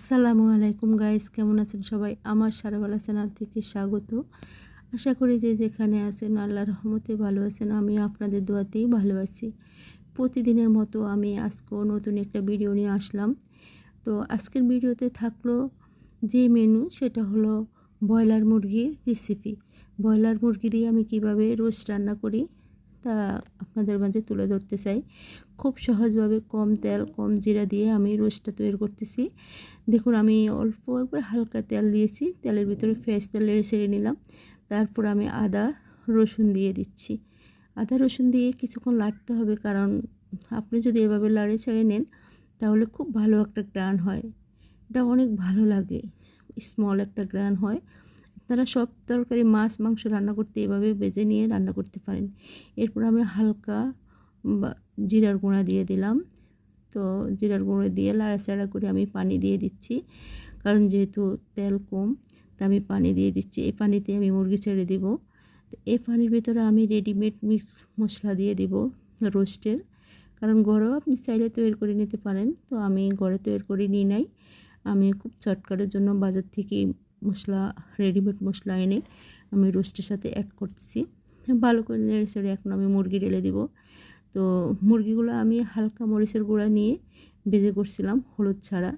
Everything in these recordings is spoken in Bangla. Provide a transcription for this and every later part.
আসসালামু আলাইকুম গাইস, কেমন আছেন সবাই? আমার সারাবেলা চ্যানেল থেকে স্বাগত। আশা করি যে যেখানে আছেন আল্লাহর রহমতে ভালো আছেন। আমি আপনাদের দোয়াতেই ভালো আছি। প্রতিদিনের মতো আমি আজকেও নতুন একটা ভিডিও নিয়ে আসলাম। তো আজকের ভিডিওতে থাকলো যে মেনু, সেটা হলো ব্রয়লার মুরগির রেসিপি। ব্রয়লার মুরগি দিয়ে আমি কিভাবে রোস্ট রান্না করি তা আপনাদের মাঝে তুলে ধরতে চাই। খুব সহজভাবে কম তেল কম জিরা দিয়ে আমি রোস্টটা তৈরি করতেছি। দেখুন, আমি অল্প একবার হালকা তেল দিয়েছি, তেলের ভিতরে ফ্রেশ তেল নেড়ে ছেড়ে নিলাম। তারপর আমি আদা রসুন দিয়ে দিচ্ছি। আদা রসুন দিয়ে কিছুক্ষণ লাড়তে হবে, কারণ আপনি যদি এভাবে লাড়ে ছেড়ে নেন তাহলে খুব ভালো একটা গ্রান হয়। এটা অনেক ভালো লাগে, স্মল একটা গ্রান হয়। আপনারা সব তরকারি মাছ মাংস রান্না করতে এভাবে ভেজে নিয়ে রান্না করতে পারেন। এরপর আমি হালকা জিরার গুঁড়া দিয়ে দিলাম। তো জিরার গুঁড়ো দিয়ে লাড়াচাড়া করে আমি পানি দিয়ে দিচ্ছি, কারণ যেহেতু তেল কম তা আমি পানি দিয়ে দিচ্ছি। এই পানিতে আমি মুরগি ছেড়ে দিব। তো এই পানির ভিতরে আমি রেডিমেড মিক্স মশলা দিয়ে দিব রোস্টের, কারণ ঘরেও আপনি চাইলে তৈরি করে নিতে পারেন। তো আমি ঘরে তৈরি করে নিই নাই, আমি খুব শর্টকাটের জন্য বাজার থেকে মশলা রেডিমেড মশলা এনে আমি রোস্টের সাথে অ্যাড করতেছি। ভালো করে নেড়ে ছেড়ে এখন আমি মুরগি ঢেলে দিব। তো মুরগিগুলো আমি হালকা মরিচের গুঁড়া নিয়ে ভেজে করছিলাম, হলুদ ছাড়া।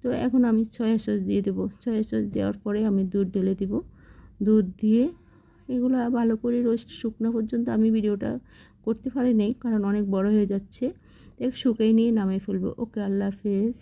তো এখন আমি সয়া সস দিয়ে দেবো। সয়া সস দেওয়ার পরে আমি দুধ ঢেলে দিব। দুধ দিয়ে এগুলো ভালো করে রোস্ট শুকনো পর্যন্ত আমি ভিডিওটা করতে পারি নাই, কারণ অনেক বড় হয়ে যাচ্ছে। শুকিয়ে নিয়ে নামিয়ে ফেলবো। ওকে, আল্লাহ হাফেজ।